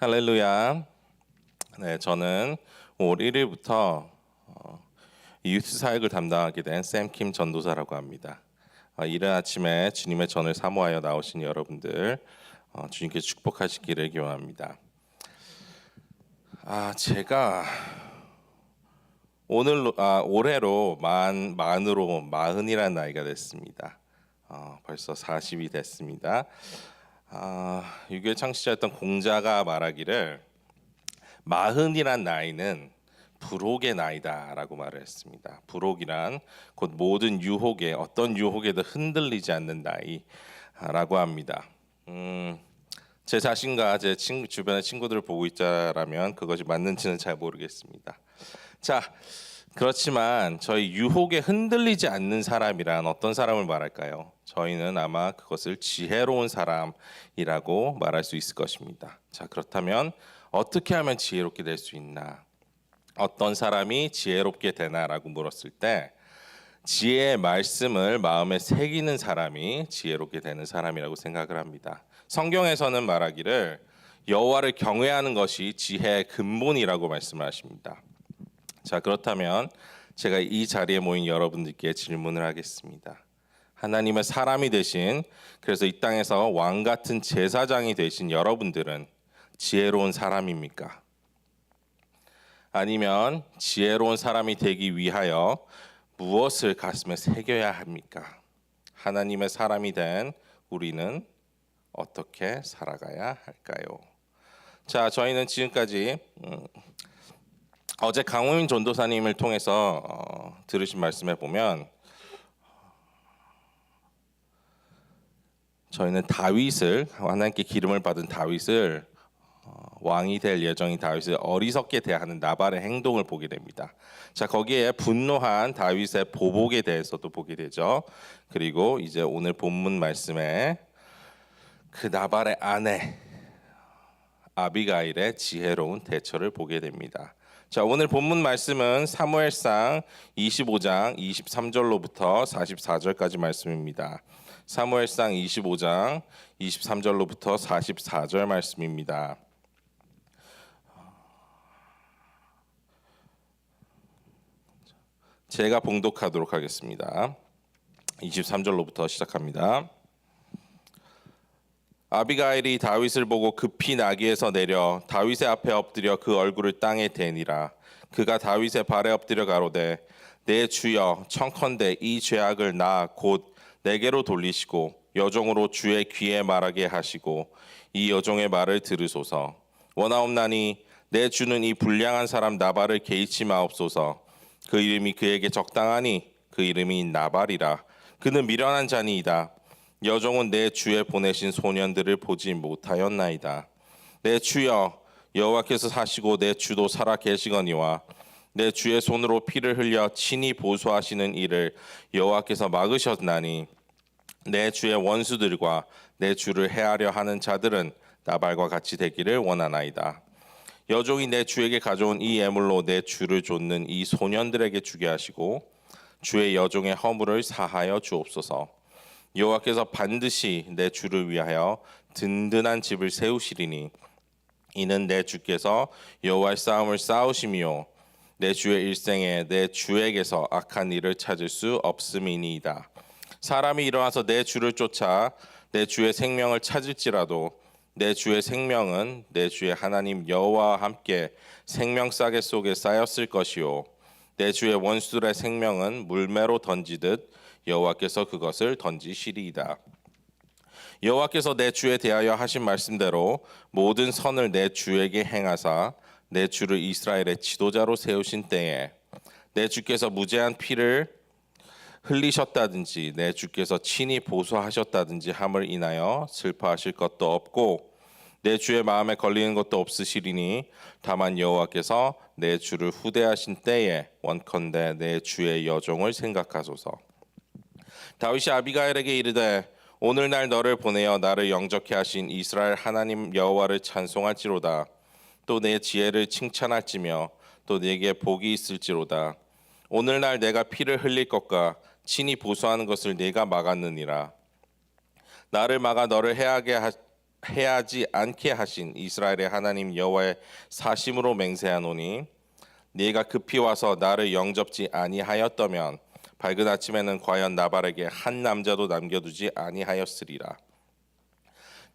할렐루야. 네, 저는 올 1일부터 유스 사역을 담당하게 된 샘킴 전도사라고 합니다. 이른 아침에 주님의 전을 사모하여 나오신 여러분들 주님께 축복하시기를 기원합니다. 제가 올해로 만으로 40이라는 나이가 됐습니다. 벌써 40이 됐습니다. 유교의 창시자였던 공자가 말하기를 40이란 나이는 불혹의 나이다라고 말을 했습니다. 불혹이란 곧 모든 유혹에 어떤 유혹에도 흔들리지 않는 나이라고 합니다. 제 자신과 제 주변의 친구들을 보고 있자라면 그것이 맞는지는 잘 모르겠습니다. 자, 그렇지만 저희 유혹에 흔들리지 않는 사람이란 어떤 사람을 말할까요? 저희는 아마 그것을 지혜로운 사람이라고 말할 수 있을 것입니다. 자, 그렇다면 어떻게 하면 지혜롭게 될 수 있나? 어떤 사람이 지혜롭게 되나라고 물었을 때 지혜의 말씀을 마음에 새기는 사람이 지혜롭게 되는 사람이라고 생각을 합니다. 성경에서는 말하기를 여호와를 경외하는 것이 지혜의 근본이라고 말씀하십니다. 자, 그렇다면 제가 이 자리에 모인 여러분들께 질문을 하겠습니다. 하나님의 사람이 되신, 그래서 이 땅에서 왕 같은 제사장이 되신 여러분들은 지혜로운 사람입니까? 아니면 지혜로운 사람이 되기 위하여 무엇을 가슴에 새겨야 합니까? 하나님의 사람이 된 우리는 어떻게 살아가야 할까요? 자, 저희는 지금까지 어제 강호민 전도사님을 통해서 들으신 말씀에 보면 저희는 다윗을, 하나님께 기름을 받은 다윗을, 왕이 될 예정인 다윗을 어리석게 대하는 나발의 행동을 보게 됩니다. 자, 거기에 분노한 다윗의 보복에 대해서도 보게 되죠. 그리고 이제 오늘 본문 말씀에 그 나발의 아내 아비가일의 지혜로운 대처를 보게 됩니다. 자, 오늘 본문 말씀은 사무엘상 25장 23절로부터 44절까지 말씀입니다. 사무엘상 25장 23절로부터 44절 말씀입니다. 제가 봉독하도록 하겠습니다. 23절로부터 시작합니다. 아비가일이 다윗을 보고 급히 나귀에서 내려 다윗의 앞에 엎드려 그 얼굴을 땅에 대니라. 그가 다윗의 발에 엎드려 가로되 내 주여 청컨대 이 죄악을 나 곧 내게로 돌리시고 여종으로 주의 귀에 말하게 하시고 이 여종의 말을 들으소서. 원하옵나니 내 주는 이 불량한 사람 나발을 개의치 마옵소서. 그 이름이 그에게 적당하니 그 이름이 나발이라. 그는 미련한 자니이다. 여종은 내 주에 보내신 소년들을 보지 못하였나이다. 내 주여 여호와께서 사시고 내 주도 살아 계시거니와 내 주의 손으로 피를 흘려 친히 보수하시는 일을 여호와께서 막으셨나니 내 주의 원수들과 내 주를 해하려 하는 자들은 나발과 같이 되기를 원하나이다. 여종이 내 주에게 가져온 이 예물로 내 주를 좇는 이 소년들에게 주게 하시고 주의 여종의 허물을 사하여 주옵소서. 여호와께서 반드시 내 주를 위하여 든든한 집을 세우시리니 이는 내 주께서 여호와의 싸움을 싸우심이요 내 주의 일생에 내 주에게서 악한 일을 찾을 수 없음이니이다. 사람이 일어나서 내 주를 쫓아 내 주의 생명을 찾을지라도 내 주의 생명은 내 주의 하나님 여호와와 함께 생명싸개 속에 쌓였을 것이요 내 주의 원수들의 생명은 물매로 던지듯 여호와께서 그것을 던지시리이다. 여호와께서 내 주에 대하여 하신 말씀대로 모든 선을 내 주에게 행하사 내 주를 이스라엘의 지도자로 세우신 때에 내 주께서 무죄한 피를 흘리셨다든지 내 주께서 친히 보수하셨다든지 함을 인하여 슬퍼하실 것도 없고 내 주의 마음에 걸리는 것도 없으시리니 다만 여호와께서 내 주를 후대하신 때에 원컨대 내 주의 여종을 생각하소서. 다윗이 아비가일에게 이르되 오늘날 너를 보내어 나를 영접케 하신 이스라엘 하나님 여호와를 찬송할지로다. 또 내 지혜를 칭찬할지며 또 내게 복이 있을지로다. 오늘날 내가 피를 흘릴 것과 친히 보수하는 것을 내가 막았느니라. 나를 막아 너를 해하지 않게 하신 이스라엘의 하나님 여호와의 사심으로 맹세하노니 네가 급히 와서 나를 영접지 아니하였더면 밝은 아침에는 과연 나발에게 한 남자도 남겨두지 아니하였으리라.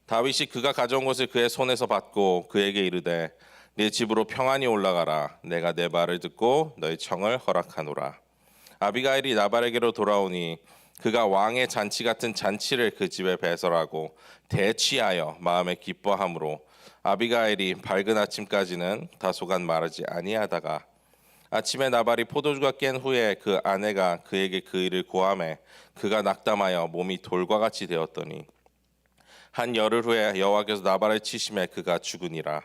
다윗이 그가 가져온 것을 그의 손에서 받고 그에게 이르되 네 집으로 평안히 올라가라. 내가 내 말을 듣고 너의 청을 허락하노라. 아비가일이 나발에게로 돌아오니 그가 왕의 잔치 같은 잔치를 그 집에 배설하고 대취하여 마음에 기뻐함으로 아비가일이 밝은 아침까지는 다소간 말하지 아니하다가 아침에 나발이 포도주가 깬 후에 그 아내가 그에게 그 일을 고하매 그가 낙담하여 몸이 돌과 같이 되었더니 한 열흘 후에 여호와께서 나발을 치심에 그가 죽으니라.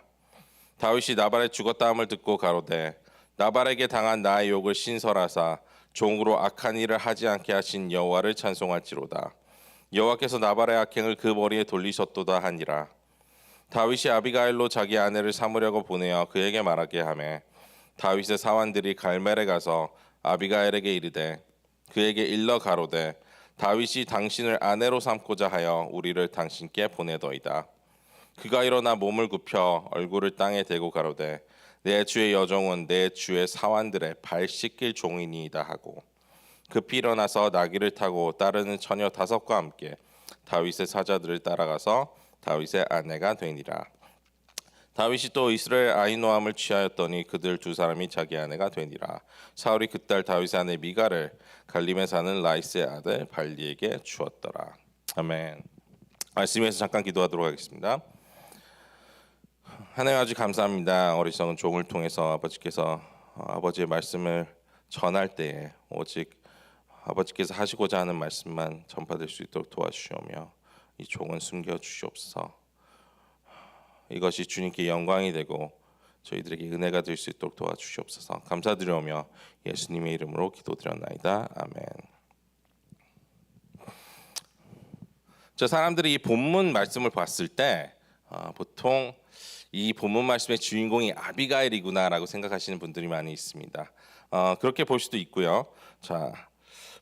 다윗이 나발의 죽었다함을 듣고 가로되 나발에게 당한 나의 욕을 신설하사 종으로 악한 일을 하지 않게 하신 여호와를 찬송할지로다. 여호와께서 나발의 악행을 그 머리에 돌리셨도다 하니라. 다윗이 아비가일로 자기 아내를 삼으려고 보내어 그에게 말하게 하매 다윗의 사환들이 갈멜에 가서 아비가일에게 이르되 그에게 일러 가로되 다윗이 당신을 아내로 삼고자 하여 우리를 당신께 보내더이다. 그가 일어나 몸을 굽혀 얼굴을 땅에 대고 가로되 내 주의 여종은 내 주의 사환들의 발 씻길 종이니이다 하고 급히 일어나서 나귀를 타고 따르는 처녀 5과 함께 다윗의 사자들을 따라가서 다윗의 아내가 되니라. 다윗이 또 이스라엘 아히노함을 취하였더니 그들 2사람이 자기 아내가 되니라. 사울이 그딸 다윗의 아내 미가를 갈림에 사는 라이스의 아들 발리에게 주었더라. 아멘. 말씀에서 잠깐 기도하도록 하겠습니다. 하나님 아주 감사합니다. 어리석은 종을 통해서 아버지께서 아버지의 말씀을 전할 때에 오직 아버지께서 하시고자 하는 말씀만 전파될 수 있도록 도와주시오며 이 종은 숨겨 주시옵소서. 이것이 주님께 영광이 되고 저희들에게 은혜가 될 수 있도록 도와주시옵소서. 감사드리오며 예수님의 이름으로 기도드렸나이다. 아멘. 저 사람들이 이 본문 말씀을 봤을 때 보통 이 본문 말씀의 주인공이 아비가일이구나라고 생각하시는 분들이 많이 있습니다. 그렇게 볼 수도 있고요. 자,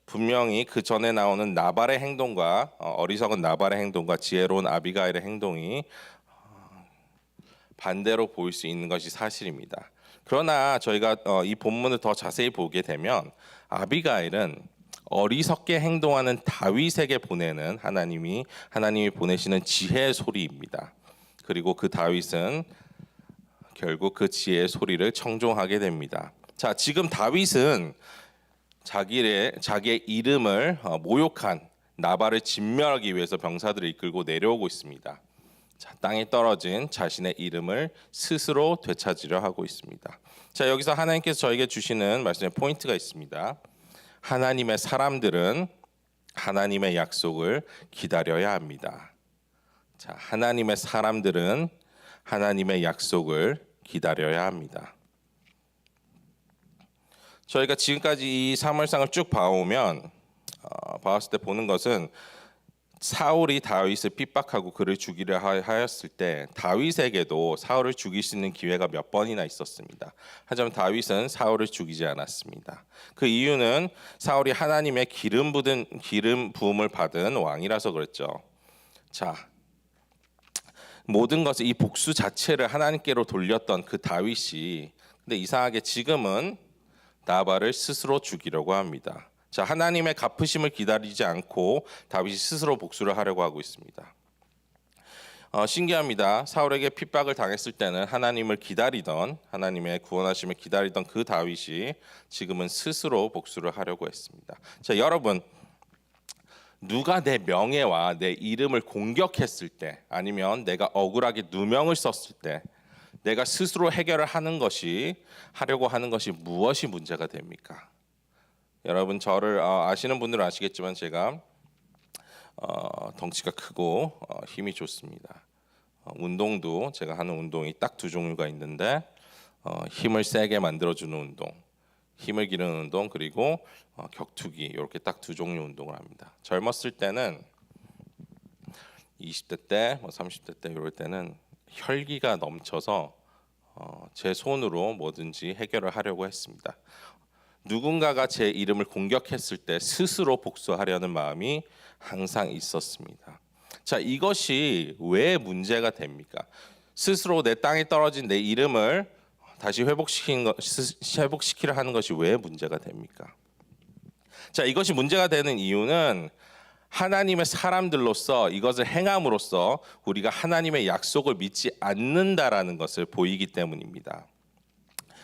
분명히 그 전에 나오는 나발의 행동과 어리석은 나발의 행동과 지혜로운 아비가일의 행동이 반대로 보일 수 있는 것이 사실입니다. 그러나 저희가 이 본문을 더 자세히 보게 되면 아비가일은 어리석게 행동하는 다윗에게 보내는 하나님이 보내시는 지혜의 소리입니다. 그리고 그 다윗은 결국 그 지혜의 소리를 청종하게 됩니다. 자, 지금 다윗은 자기의 이름을 모욕한 나발을 진멸하기 위해서 병사들을 이끌고 내려오고 있습니다. 자, 땅에 떨어진 자신의 이름을 스스로 되찾으려 하고 있습니다. 자, 여기서 하나님께서 저에게 주시는 말씀의 포인트가 있습니다. 하나님의 사람들은 하나님의 약속을 기다려야 합니다. 자, 하나님의 사람들은 하나님의 약속을 기다려야 합니다. 저희가 지금까지 이 사무엘상을 쭉 봐오면 봤을 때 보는 것은 사울이 다윗을 핍박하고 그를 죽이려 하였을 때 다윗에게도 사울을 죽일 수 있는 기회가 몇 번이나 있었습니다. 하지만 다윗은 사울을 죽이지 않았습니다. 그 이유는 사울이 하나님의 기름 부음을 받은 왕이라서 그랬죠. 자, 모든 것을 이 복수 자체를 하나님께로 돌렸던 그 다윗이 근데 이상하게 지금은 나발을 스스로 죽이려고 합니다. 자, 하나님의 갚으심을 기다리지 않고 다윗이 스스로 복수를 하려고 하고 있습니다. 신기합니다. 사울에게 핍박을 당했을 때는 하나님을 기다리던 하나님의 구원하심을 기다리던 그 다윗이 지금은 스스로 복수를 하려고 했습니다. 자, 여러분, 누가 내 명예와 내 이름을 공격했을 때 아니면 내가 억울하게 누명을 썼을 때 내가 스스로 해결을 하려고 하는 것이 무엇이 문제가 됩니까? 여러분, 저를 아시는 분들은 아시겠지만 제가 덩치가 크고 힘이 좋습니다. 운동도 제가 하는 운동이 딱 2종류가 있는데 힘을 세게 만들어주는 운동, 힘을 기르는 운동, 그리고 격투기, 이렇게 딱 2종류 운동을 합니다. 젊었을 때는 20대 때, 30대 때 이럴 때는 혈기가 넘쳐서 제 손으로 뭐든지 해결을 하려고 했습니다. 누군가가 제 이름을 공격했을 때 스스로 복수하려는 마음이 항상 있었습니다. 자, 이것이 왜 문제가 됩니까? 스스로 내 땅에 떨어진 내 이름을 다시 회복시키려 하는 것이 왜 문제가 됩니까? 자, 이것이 문제가 되는 이유는 하나님의 사람들로서 이것을 행함으로써 우리가 하나님의 약속을 믿지 않는다라는 것을 보이기 때문입니다.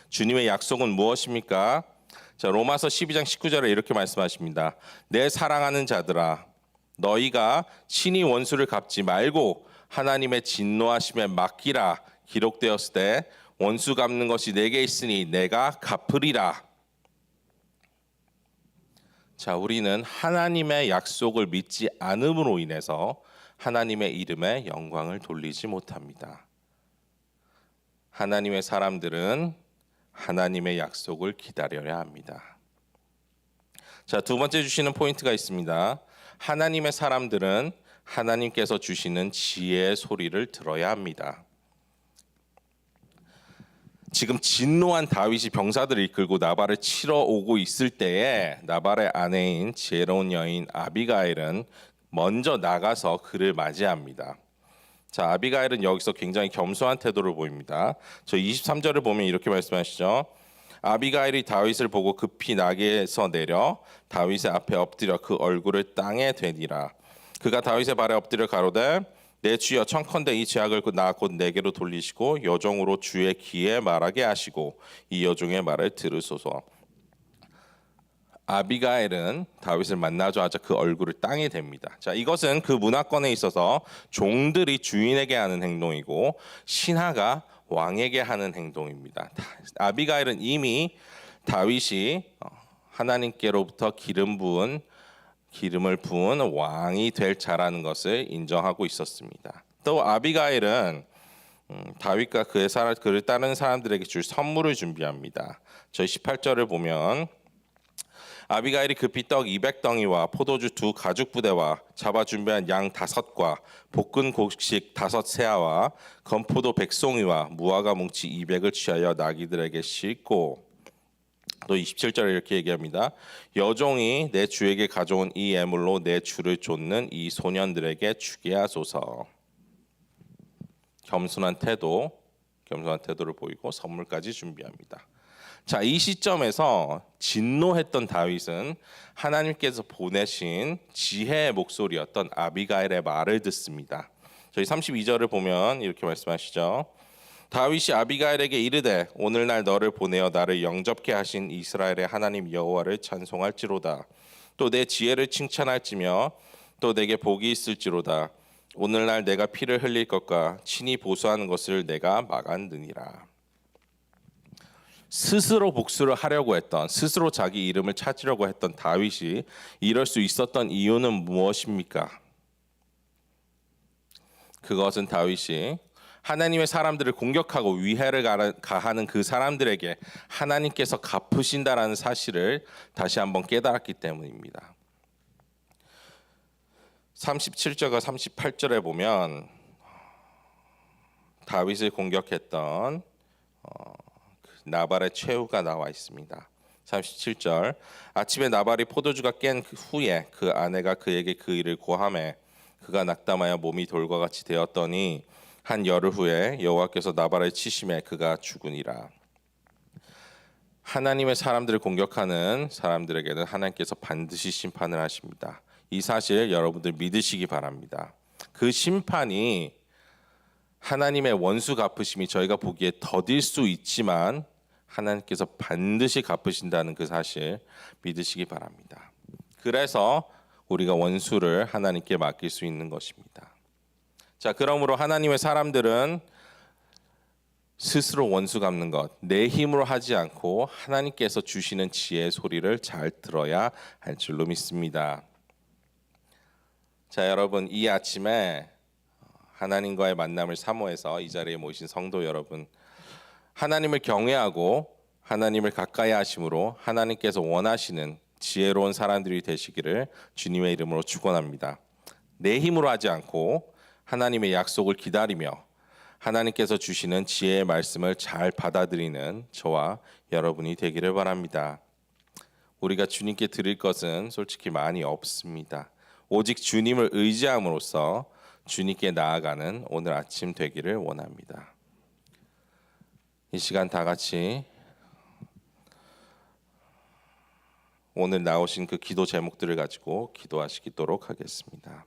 주님의 약속은 무엇입니까? 자, 로마서 12장 19절에 이렇게 말씀하십니다. 내 사랑하는 자들아, 너희가 친히 원수를 갚지 말고 하나님의 진노하심에 맡기라. 기록되었을 때 원수 갚는 것이 내게 있으니 내가 갚으리라. 자, 우리는 하나님의 약속을 믿지 않음으로 인해서 하나님의 이름에 영광을 돌리지 못합니다. 하나님의 사람들은 하나님의 약속을 기다려야 합니다. 자, 두 번째 주시는 포인트가 있습니다. 하나님의 사람들은 하나님께서 주시는 지혜의 소리를 들어야 합니다. 지금 진노한 다윗이 병사들을 이끌고 나발을 치러 오고 있을 때에 나발의 아내인 지혜로운 여인 아비가일은 먼저 나가서 그를 맞이합니다. 자, 아비가일은 여기서 굉장히 겸손한 태도를 보입니다. 저 23절을 보면 이렇게 말씀하시죠. 아비가일이 다윗을 보고 급히 나귀에서 내려 다윗의 앞에 엎드려 그 얼굴을 땅에 대니라. 그가 다윗의 발에 엎드려 가로되 내 주여 청컨대 이 죄악을 곧 내게로 돌리시고 여종으로 주의 귀에 말하게 하시고 이 여종의 말을 들으소서. 아비가일은 다윗을 만나자마자 그 얼굴을 땅에 댑니다. 자, 이것은 그 문화권에 있어서 종들이 주인에게 하는 행동이고 신하가 왕에게 하는 행동입니다. 아비가일은 이미 다윗이 하나님께로부터 기름을 부은 왕이 될 자라는 것을 인정하고 있었습니다. 또 아비가일은 다윗과 그를 따르는 사람들에게 줄 선물을 준비합니다. 저희 18절을 보면 아비가일이 급히 떡 200덩이와 포도주 2 가죽 부대와 잡아 준비한 양 5과 볶은 곡식 5 세아와 건포도 100송이와 무화과 뭉치 200을 취하여 나귀들에게 싣고 또 27절에 이렇게 얘기합니다. 여종이 내 주에게 가져온 이 예물로 내 주를 좇는 이 소년들에게 주게 하소서. 겸손한 태도를 보이고 선물까지 준비합니다. 자, 이 시점에서 진노했던 다윗은 하나님께서 보내신 지혜의 목소리였던 아비가일의 말을 듣습니다. 저희 32절을 보면 이렇게 말씀하시죠. 다윗이 아비가일에게 이르되 오늘날 너를 보내어 나를 영접케 하신 이스라엘의 하나님 여호와를 찬송할지로다. 또 내 지혜를 칭찬할지며 또 내게 복이 있을지로다. 오늘날 내가 피를 흘릴 것과 친히 보수하는 것을 내가 막았느니라. 스스로 복수를 하려고 했던, 스스로 자기 이름을 찾으려고 했던 다윗이 이럴 수 있었던 이유는 무엇입니까? 그것은 다윗이 하나님의 사람들을 공격하고 위해를 가하는 그 사람들에게 하나님께서 갚으신다라는 사실을 다시 한번 깨달았기 때문입니다. 37절과 38절에 보면 다윗을 공격했던 나발의 최후가 나와 있습니다. 37절 아침에 나발이 포도주가 깬 후에 그 아내가 그에게 그 일을 고하매 그가 낙담하여 몸이 돌과 같이 되었더니 한 열흘 후에 여호와께서 나발을 치심에 그가 죽으니라. 하나님의 사람들을 공격하는 사람들에게는 하나님께서 반드시 심판을 하십니다. 이 사실 여러분들 믿으시기 바랍니다. 그 심판이 하나님의 원수 갚으심이 저희가 보기에 더딜 수 있지만 하나님께서 반드시 갚으신다는 그 사실 믿으시기 바랍니다. 그래서 우리가 원수를 하나님께 맡길 수 있는 것입니다. 자, 그러므로 하나님의 사람들은 스스로 원수 갚는 것, 내 힘으로 하지 않고 하나님께서 주시는 지혜의 소리를 잘 들어야 할 줄로 믿습니다. 자, 여러분, 이 아침에 하나님과의 만남을 사모해서 이 자리에 모이신 성도 여러분, 하나님을 경외하고 하나님을 가까이 하심으로 하나님께서 원하시는 지혜로운 사람들이 되시기를 주님의 이름으로 축원합니다. 내 힘으로 하지 않고 하나님의 약속을 기다리며 하나님께서 주시는 지혜의 말씀을 잘 받아들이는 저와 여러분이 되기를 바랍니다. 우리가 주님께 드릴 것은 솔직히 많이 없습니다. 오직 주님을 의지함으로써 주님께 나아가는 오늘 아침 되기를 원합니다. 이 시간 다 같이 오늘 나오신 그 기도 제목들을 가지고 기도하시도록 하겠습니다.